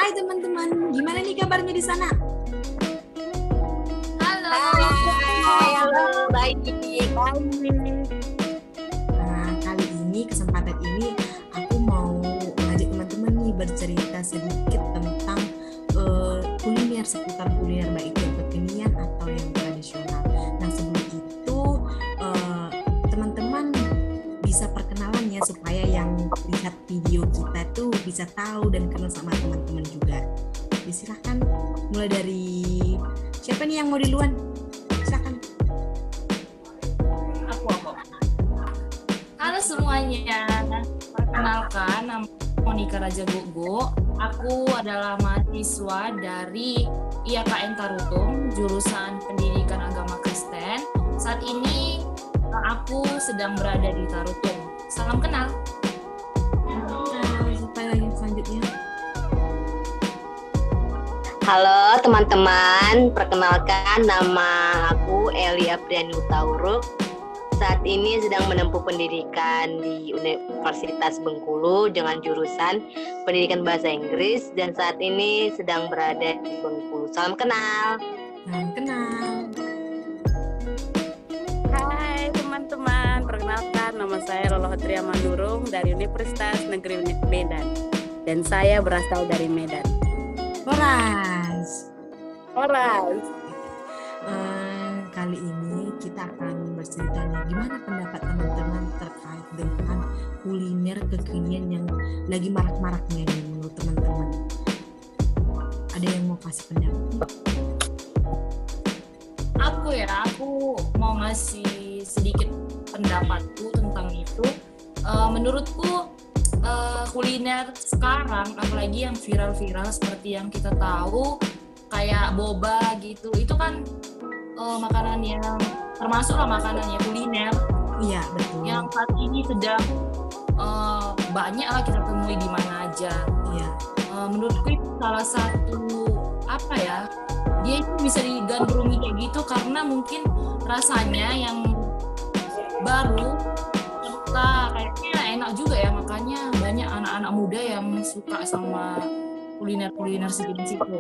Hai teman-teman, gimana nih kabarnya di sana? Halo. Hai, halo, baik. Nah, kali ini, kesempatan ini, aku mau ngajak teman-teman nih bercerita sedikit tentang kuliner, seputar kuliner, baik yang kekinian atau yang tradisional. Nah, sebelum itu, teman-teman bisa perkenalan ya, supaya yang lihat video kita tuh bisa tahu dan kenal sama teman-teman juga. Silahkan, mulai dari siapa nih yang mau duluan? Silakan. Aku. Halo semuanya. Perkenalkan, nama Monika Raja Gogo. Aku adalah mahasiswa dari IAKN Tarutung, jurusan Pendidikan Agama Kristen. Saat ini aku sedang berada di Tarutung. Salam kenal. Siapa lagi selanjutnya? Halo teman-teman, perkenalkan nama aku Eli Apriani Utauruk. Saat ini sedang menempuh pendidikan di Universitas Bengkulu dengan jurusan Pendidikan Bahasa Inggris dan saat ini sedang berada di Bengkulu. Salam kenal. Salam kenal. Hai teman-teman, perkenalkan nama saya Lolo Hatria Manurung dari Universitas Negeri Medan dan saya berasal dari Medan. Horas. Kali ini kita akan bercerita nih, gimana pendapat teman-teman terkait dengan kuliner kekinian yang lagi marak-maraknya nih menurut teman-teman. Ada yang mau kasih pendapat? Aku mau ngasih sedikit pendapatku tentang itu. Menurutku kuliner sekarang, apalagi yang viral-viral seperti yang kita tahu kayak boba gitu, itu kan makanan yang termasuklah makanannya kuliner. Iya, betul. Yang saat ini sedang banyak lah kita temui di mana aja. Iya. Menurutku itu salah satu dia itu bisa digandrungi kayak gitu karena mungkin rasanya yang baru serta kayaknya enak juga ya, makanya banyak anak-anak muda yang suka sama kuliner-kuliner sejenis itu.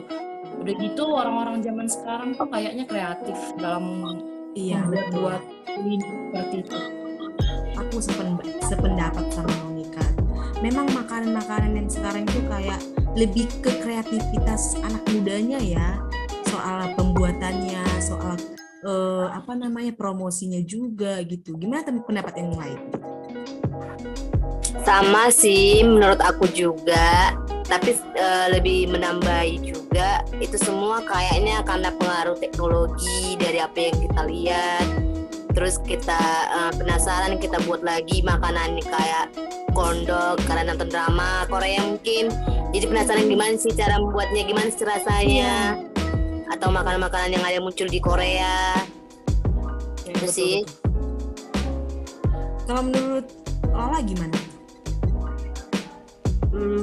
Udah gitu orang-orang zaman sekarang tuh kayaknya kreatif dalam membuat kuliner seperti itu. Aku sependapat sama Monika. Memang makanan-makanan yang sekarang itu kayak lebih ke kreativitas anak mudanya ya, soal pembuatannya, soal promosinya juga gitu. Gimana pendapat yang lain? Sama sih menurut aku juga, tapi lebih menambahi juga itu semua kayaknya karena pengaruh teknologi dari apa yang kita lihat. Terus kita penasaran, kita buat lagi makanan kayak kondok karena nonton drama Korea mungkin. Jadi penasaran gimana sih cara membuatnya, gimana sih rasanya. Atau makanan-makanan yang ada muncul di Korea. Itu sih. Kalau menurut Lola gimana?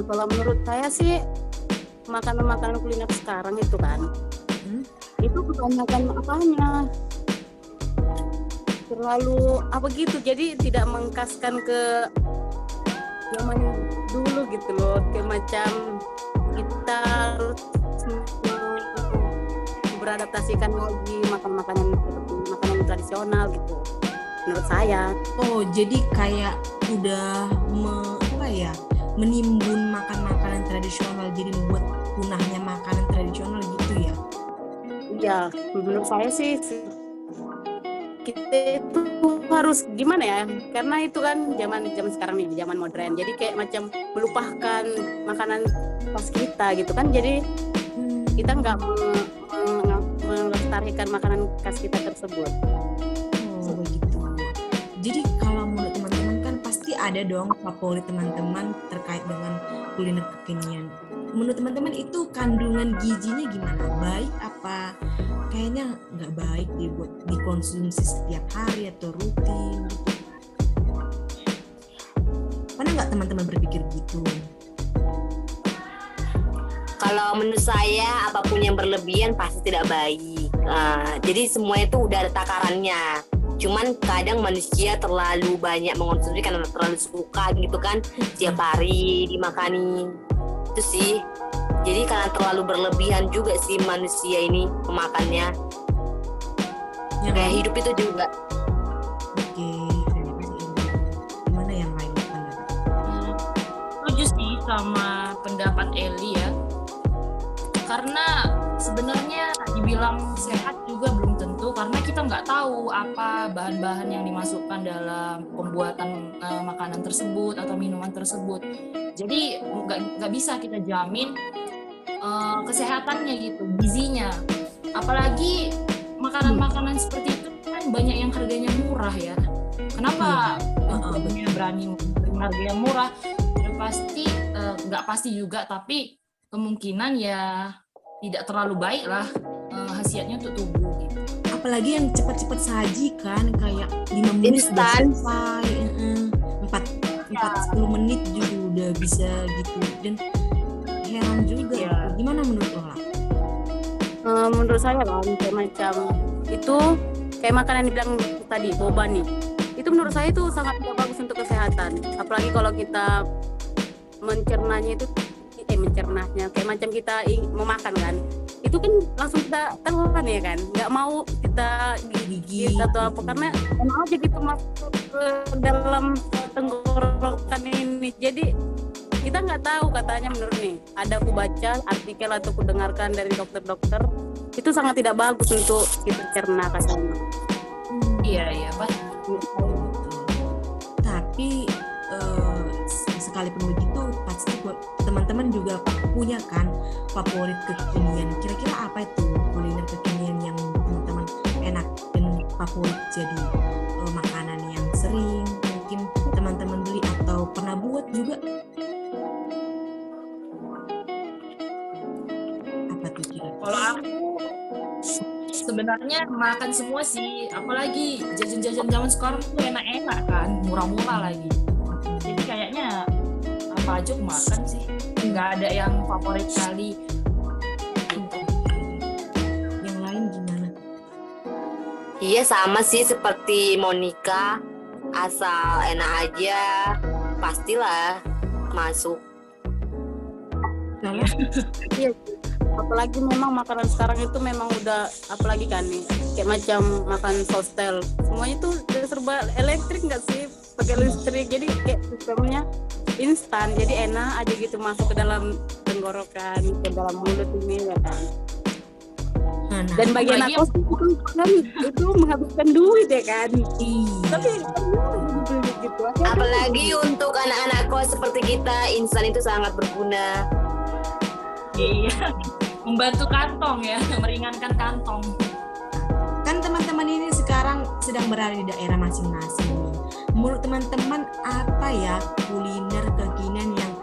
Kalau menurut saya sih makanan-makanan kuliner sekarang itu kan, itu kebanyakan apanya terlalu jadi tidak mengkaskan ke zaman dulu gitu loh, kayak macam kita harus beradaptasikan lagi makanan tradisional gitu menurut saya. Oh, jadi kayak udah menimbun makanan tradisional, jadi membuat punahnya makanan tradisional gitu ya? Iya, menurut saya sih kita itu harus gimana ya, karena itu kan zaman sekarang nih, zaman modern, jadi kayak macam melupakan makanan khas kita gitu kan, jadi kita nggak melestarikan makanan khas kita tersebut. Oh begitu. Jadi kalau menurut teman-teman kan pasti ada dong favorit teman-teman terkait dengan kuliner kekinian. Menurut teman-teman itu kandungan gizinya gimana? Baik apa kayaknya nggak baik dibuat dikonsumsi setiap hari atau rutin gitu? Pernah nggak teman-teman berpikir gitu? Kalau menurut saya apapun yang berlebihan pasti tidak baik. Jadi semuanya itu udah ada takarannya. Cuman kadang manusia terlalu banyak mengonsumsi karena terlalu suka gitu kan, tiap hari dimakani. Itu sih. Jadi karena terlalu berlebihan juga sih manusia ini memakannya. Yang Kayak lain? hidup itu juga. Oke, terima kasih Indah. Gimana yang lain pendapat? Setuju sih sama pendapat Eli ya. Karena sebenarnya dibilang sehat juga belum tentu, karena kita nggak tahu apa bahan-bahan yang dimasukkan dalam pembuatan makanan tersebut atau minuman tersebut. Jadi nggak bisa kita jamin kesehatannya gitu, gizinya. Apalagi makanan-makanan seperti itu kan banyak yang harganya murah ya. Kenapa contohnya berani membeli harga yang murah? Ya pasti nggak pasti juga, tapi kemungkinan ya tidak terlalu baik lah khasiatnya untuk tubuh gitu. Apalagi yang cepat-cepat saji kan, kayak 5 menit udah Instan. selesai, 4-10 menit juga udah bisa gitu. Dan heran juga, Ya. gimana menurut lo lah? Menurut saya kan kayak macam itu kayak makanan yang dibilang tadi boba nih, itu menurut saya itu sangat tidak bagus untuk kesehatan, apalagi kalau kita mencernanya itu kayak macam kita memakan kan, itu kan langsung kita telan ya kan, nggak mau kita gigit atau apa, karena enak aja gitu masuk ke dalam tenggorokan ini. Jadi kita nggak tahu, katanya menurut nih, ada aku baca artikel atau aku dengarkan dari dokter-dokter, itu sangat tidak bagus untuk kita cerna katanya. Iya pasti. Tapi sekalipun begitu pasti teman-teman juga punya kan favorit kekinian. Kira-kira apa itu kuliner kekinian yang teman-teman enak dan favorit jadi makanan yang sering mungkin teman-teman beli atau pernah buat juga? Apa tuh kira? Kalau aku sebenarnya makan semua sih, apalagi jajan-jajan zaman sekarang tuh enak-enak kan, murah-murah lagi. Jadi kayaknya apa aja aku makan sih, nggak ada yang favorit kali. Yang lain gimana? Iya sama sih seperti Monica, asal enak aja pastilah masuk. Kalau Iya, apalagi memang makanan sekarang itu memang udah, apalagi kan nih kayak macam makan sostel, semuanya tuh udah serba elektrik nggak sih, pakai listrik, jadi kayak sistemnya instan, jadi enak aja gitu masuk ke dalam tenggorokan, ke dalam mulut ini ya kan. Dan bagian apalagi aku itu kan itu menghabiskan duit ya kan, tapi gitu aja. Apalagi untuk anak-anak kos seperti kita, instan itu sangat berguna. iya, membantu kantong ya, meringankan kantong. kan teman-teman ini sekarang sedang berada di daerah masing-masing. Menurut teman-teman apa ya kuliner kekinian yang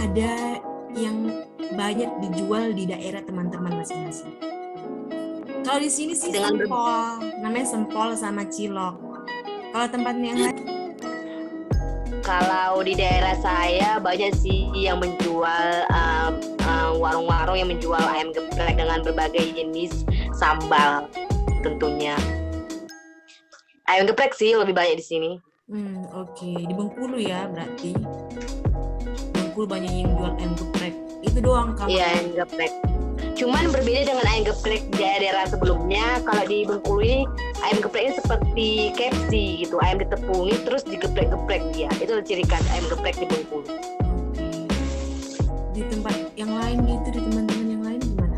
ada yang banyak dijual di daerah teman-teman masing-masing? Kalau di sini sih Dengan sempol, namanya sempol sama cilok. Kalau tempat yang lain, Kalau di daerah saya banyak sih yang menjual warung-warung yang menjual ayam geprek dengan berbagai jenis sambal tentunya. Ayam geprek sih lebih banyak di sini. oke. Di Bengkulu ya berarti. Bengkulu banyak yang jual ayam geprek. Itu doang kalau. Iya, ayam geprek. Cuman berbeda dengan ayam geprek di daerah sebelumnya. Kalau di Bengkulu ini ayam gepreknya seperti KFC gitu, ayam ditepungi terus digeprek-geprek dia. Itu ciri khas ayam geprek di Bengkulu. Oke. Di tempat yang lain gitu, di teman-teman yang lain gimana?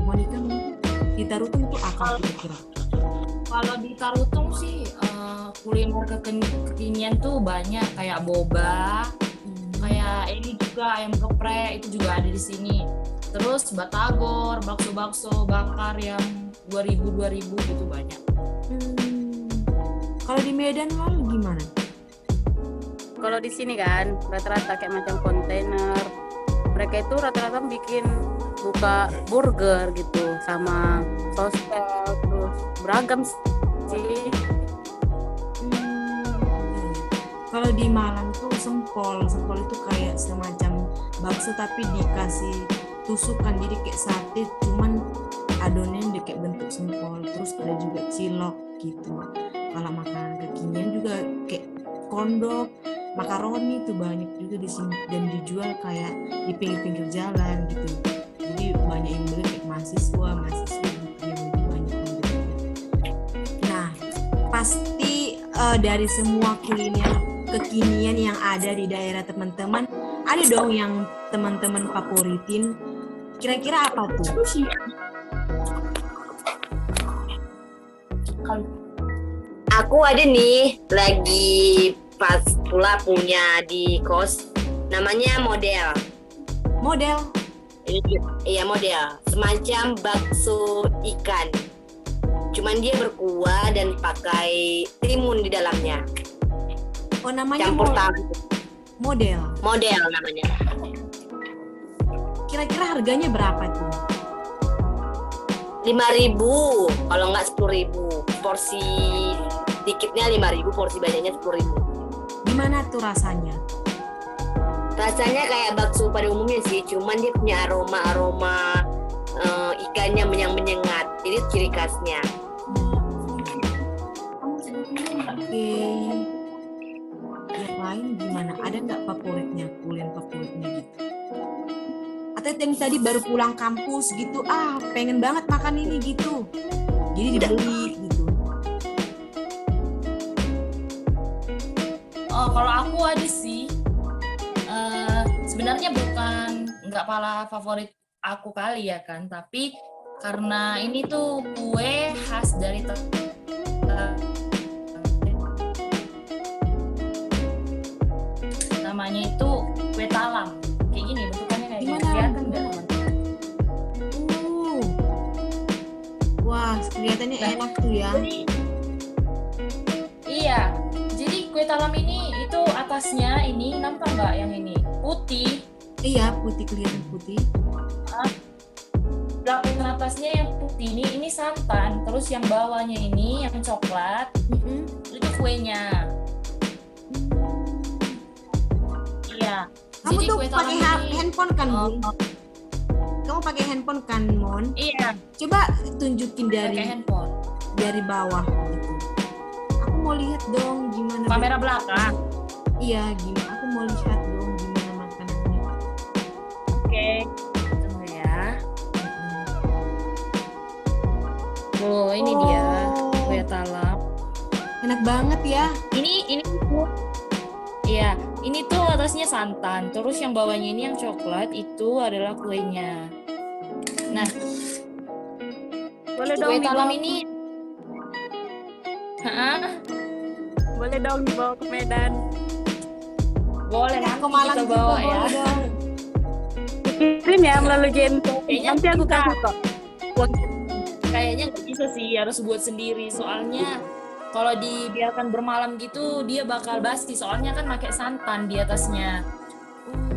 Monica mungkin di Tarutung tuh apa kira-kira? Kalau di Tarutung sih kuliner kekinian tuh banyak, kayak boba, kayak ini juga ayam geprek itu juga ada di sini. Terus batagor, bakso-bakso bakar yang 2000 gitu banyak. Kalau di Medan lalu gimana? Kalau di sini kan rata-rata kayak macam kontainer, mereka itu rata-rata bikin buka burger gitu sama sostel, terus beragam sih. Kalau di Malang tuh sempol itu kayak semacam bakso tapi dikasih tusukan, jadi kayak sate cuman adonannya dia kayak bentuk sempol. Terus ada juga cilok gitu. Kalau makanan kekinian juga kayak kondok makaroni tuh banyak juga di sini dan dijual kayak di pinggir-pinggir jalan gitu. Jadi banyak yang beli kayak mahasiswa gitu yang lebih banyak yang beli. Nah, pasti dari semua kuliner kekinian yang ada di daerah teman-teman, ada dong yang teman-teman favoritin. Kira-kira apa tuh? Aku ada nih lagi pas pula punya di kos, namanya model. Model. Iya model, semacam bakso ikan. Cuman dia berkuah dan pakai timun di dalamnya. Oh, namanya Campur tahu. model. Model namanya. Kira-kira harganya berapa tuh? 5.000, kalau nggak 10.000. Porsi dikitnya 5.000, porsi banyaknya 10.000. Gimana tuh rasanya? Rasanya kayak bakso pada umumnya sih, cuman dia punya aroma ikannya menyengat. Jadi ciri khasnya. Oke. Yang lain gimana? Ada nggak favoritnya, kuliner favoritnya gitu? Atau yang tadi baru pulang kampus gitu, pengen banget makan ini gitu. Jadi dibeli gitu. Oh, kalau aku ada sih. Sebenarnya nggak pala favorit aku kali ya kan, tapi karena ini tuh kue khas dari namanya itu kue talam. Kayak gini bentukannya kayak gini. Gimana? Kelihatan nggak teman-teman? Wah, kelihatannya enak tuh ya. Iya, jadi kue talam ini itu atasnya ini nampak nggak yang ini putih, Iya, putih, kelihatan putih. belakang atasnya yang putih ini santan, terus yang bawahnya ini yang coklat itu kuenya. Iya, Kamu jadi tuh kue talam pakai ini handphone kan, Oh, Bun? Kamu pakai handphone kan, Mon? iya Coba tunjukin pakai handphone, dari bawah gitu. Aku mau lihat dong gimana. kamera belakang. Iya, gimana? Aku mau lihat dong gimana makanannya. Oke, tunggu ya. Oh, ini dia kue talam. Enak banget ya. Ini tuh, iya, ini tuh atasnya santan, terus yang bawahnya ini yang coklat itu adalah kuenya. Nah, Boleh dong kue talam dibawa, ini, boleh dong dibawa ke Medan. boleh Ya, nanti ke Malang kita juga bawa boleh ya. dong. Kirim ya melalui Gento. Kayaknya Nanti aku bisa. kasih kok. Uang. Kayaknya nggak bisa sih, harus buat sendiri. Soalnya kalau dibiarkan bermalam gitu, dia bakal basi. Soalnya kan pakai santan di atasnya.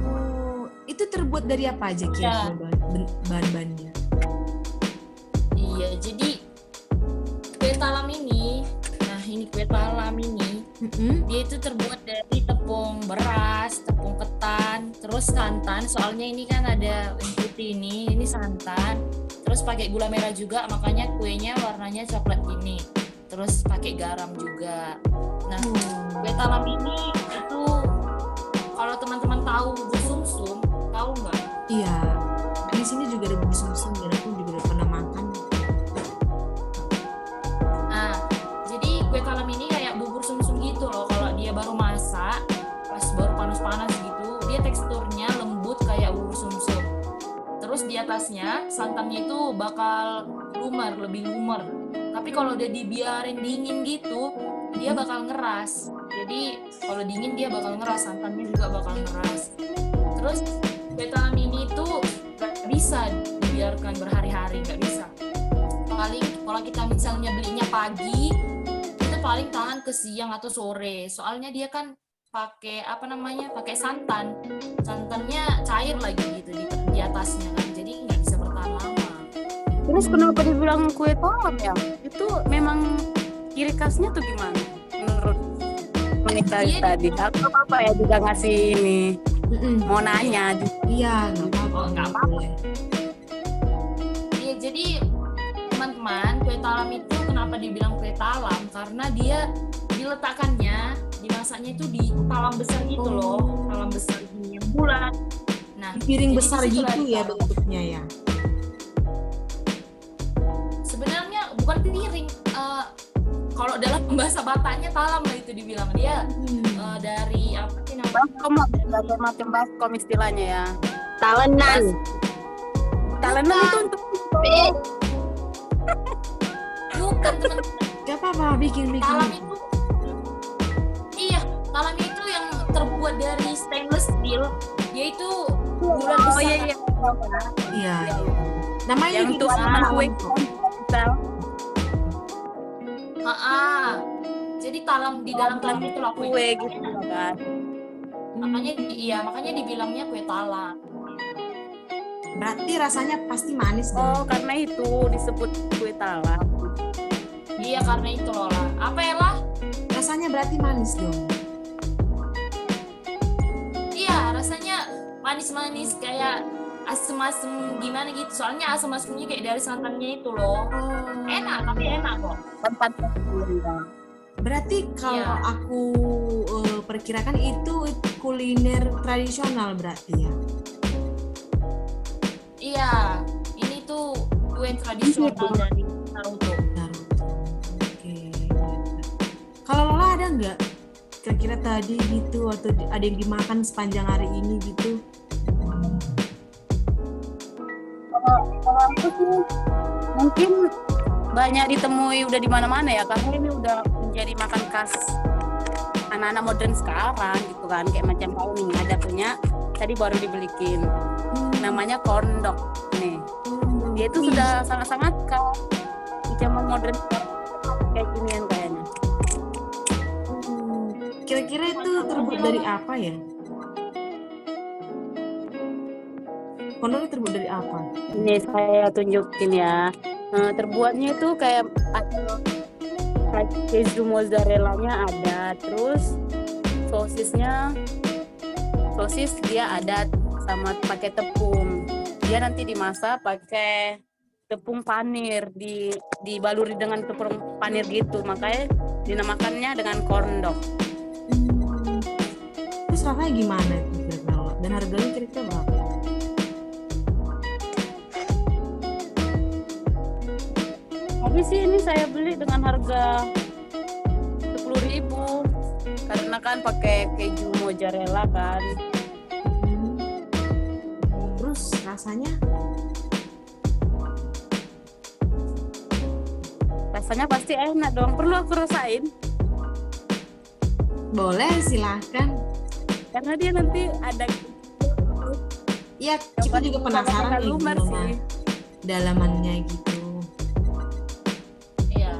Oh, itu terbuat dari apa aja kira-kira bahan-bahannya? Iya, jadi kue talam ini, nah ini kue talam ini, dia itu terbuat dari tepung beras, tepung ketan, terus santan. Soalnya ini kan ada yang putih ini santan. Terus pakai gula merah juga, makanya kuenya warnanya coklat gini. Terus pakai garam juga. Nah, kue talam ini itu kalau teman-teman tahu bubur sumsum, tahu nggak? Iya. Di sini juga ada bubur sumsum dan aku juga udah pernah makan. Nah, jadi kue talam ini kayak bubur sumsum gitu loh. Kalau dia baru masak, pas baru panas-panas gitu, dia teksturnya lembut kayak bubur sumsum. Terus di atasnya santannya itu bakal lebih lumer. Tapi kalau udah dibiarin dingin gitu, dia bakal ngeras. Jadi kalau dingin dia bakal ngeras, santannya juga bakal ngeras. Terus kue talam ini tuh nggak bisa dibiarkan berhari-hari, nggak bisa. Paling kalau kita misalnya belinya pagi, itu paling tahan ke siang atau sore. Soalnya dia kan pakai pakai santan. Santannya cair lagi gitu di atasnya kan. Jadi nggak bisa bertahan lama. Terus kenapa dibilang kue talam ya? Itu memang ciri khasnya tuh gimana? Menurut wanita Iya, tadi. Aku apa ya juga ngasih ini. Mau nanya. Iya, nggak apa-apa. Oh, nggak apa-apa. Iya, jadi teman-teman, kue talam itu kenapa dibilang kue talam? Karena dia diletakkannya dimasaknya itu di talam besar gitu loh, talam besar gini yang bulat. Nah, Piring jadi besar di situ lah gitu ya ditaruh. bentuknya ya. Sebenarnya bukan piring, kalau dalam bahasa Bataknya talam lah itu dibilang dia dari apa sih namanya? Baskom, berbagai macam baskom istilahnya ya. Talenan. Talenan itu untuk Bukan teman, Gak apa-apa bikin. talam itu, iya, talam itu yang terbuat dari stainless steel, yaitu bulat besar. iya. Iya. Namanya Yang gitu untuk sama anak kue talam. Jadi talam di dalam talam itu lah kue gitu kan. makanya dibilangnya kue talam. Berarti rasanya pasti manis Oh, dong. karena itu disebut kue talam. Iya, karena itu loh lah. Apa ya lah? Rasanya berarti manis dong. Iya, rasanya manis-manis kayak asem-asem gimana gitu. Soalnya asem-asemnya kayak dari santannya itu loh. Enak, tapi enak kok. Tempat Berarti kalau Iya. aku perkirakan itu kuliner tradisional berarti ya. Iya, ini tuh kue tradisional dari Naruto. Naruto. Oke. Kalau Lola ada nggak kira-kira tadi gitu atau ada yang dimakan sepanjang hari ini gitu? Kalau itu sih mungkin banyak ditemui udah di mana-mana ya, karena ini udah menjadi makan khas anak-anak modern sekarang gitu kan, kayak macam kau nih ada punya tadi baru dibelikin namanya corn dog nih. Dia itu sudah sangat-sangat khas di zaman modern sekarang, kayak ginian kayaknya. Kira-kira itu terbuat dari apa ya? Kondor terbuat dari apa? Ini saya tunjukin ya. Terbuatnya itu kayak keju mozzarella-nya ada, terus sosis dia ada sama pakai tepung. Dia nanti dimasak pakai tepung panir, dibaluri dengan tepung panir gitu, makanya dinamakannya dengan corn dog. Terus rasanya gimana itu kira-kira Lola? Dan harganya kira-kira berapa? Tapi sih ini saya beli dengan harga 10.000 karena kan pakai keju mozzarella kan. Terus rasanya? Rasanya pasti enak dong. Perlu aku rasain Boleh, silahkan. karena dia nanti ada Ya, kita juga penasaran nih lumer gimana sih. dalamannya gitu. Iya.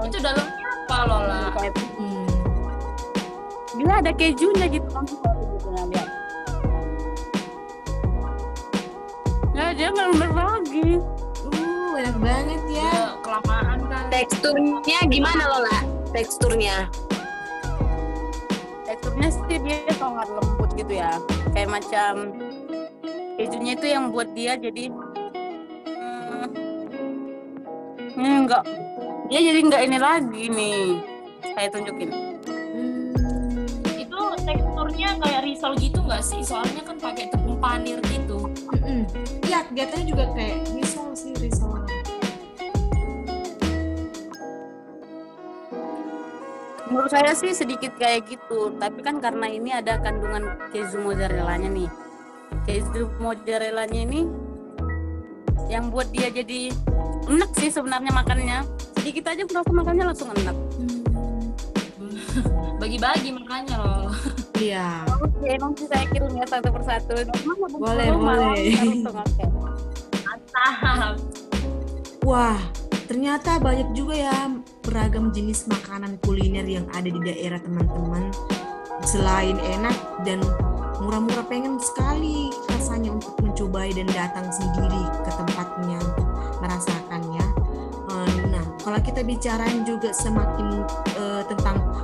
Itu dalamnya apa Lola? Kayak Hmm. dia ada kejunya gitu kan. Lihat. Nah, dia nggak lumer lagi. Enak banget ya. Ya, kelamaan kan. Teksturnya gimana Lola? Teksturnya. Teksturnya sih dia sangat lembut gitu ya. Kayak macam kejunya itu yang buat dia jadi enggak. Dia jadi enggak ini lagi nih. Saya tunjukin. Itu teksturnya kayak risol gitu nggak sih? Soalnya kan pakai tepung panir gitu. Iya, kelihatannya juga kayak risol sih, risol. Menurut saya sih sedikit kayak gitu, tapi kan karena ini ada kandungan keju mozzarella-nya nih. Keju mozzarella-nya ini yang buat dia jadi enak sih sebenarnya makannya. Sedikit aja merasa makannya langsung enak. Bagi-bagi makanya loh. Iya. Oke, nanti saya kirim ya satu persatu. Boleh, boleh. Mantap. Wah, ternyata banyak juga ya beragam jenis makanan kuliner yang ada di daerah teman-teman. Selain enak dan murah-murah, pengen sekali rasanya untuk mencobai dan datang sendiri ke tempatnya untuk merasakannya. Nah, kalau kita bicarain juga semakin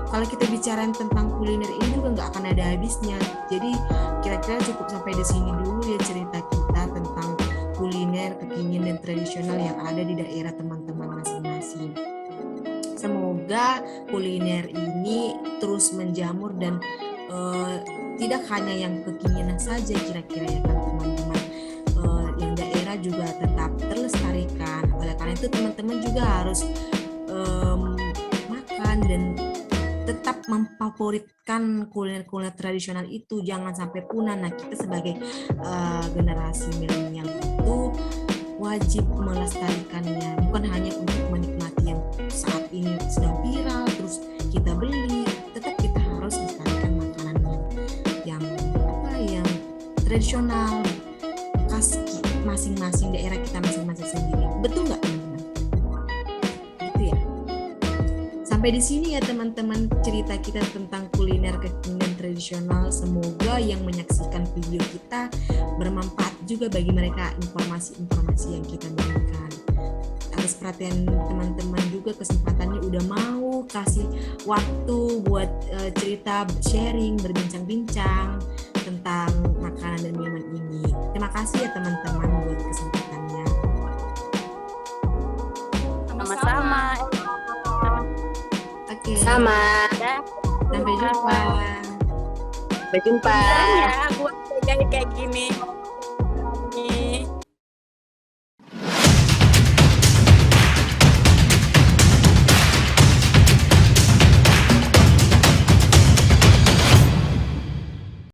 kalau kita bicarain tentang kuliner ini juga nggak akan ada habisnya. Jadi kira-kira cukup sampai di sini dulu ya cerita kita tentang kuliner kekinian dan tradisional yang ada di daerah teman-teman masing-masing. Semoga semoga kuliner ini terus menjamur dan tidak hanya yang kekinian saja kira-kira ya kan teman-teman. Yang daerah juga tetap terlestarikan. Oleh karena itu teman-teman juga harus makan dan tetap memfavoritkan kuliner-kuliner tradisional itu, jangan sampai punah. Nah, kita sebagai generasi milenial itu wajib melestarikannya, bukan hanya untuk menikmati yang saat ini sedang viral terus kita beli, tetap kita harus melestarikan makanan yang yang tradisional khas masing-masing daerah kita masing-masing sendiri. Betul nggak teman-teman? Gitu ya. Sampai di sini ya teman-teman cerita kita tentang kuliner kekinian tradisional. Semoga yang menyaksikan video kita bermanfaat juga bagi mereka informasi-informasi yang kita berikan. Atas perhatian teman-teman juga, kesempatannya udah mau kasih waktu buat cerita, sharing, berbincang-bincang tentang makanan dan minuman ini. Terima kasih ya teman-teman buat kesempatannya. Sama-sama. Oke. Sama. Sampai jumpa. Sampai jumpa. Ya, buat kayak gini.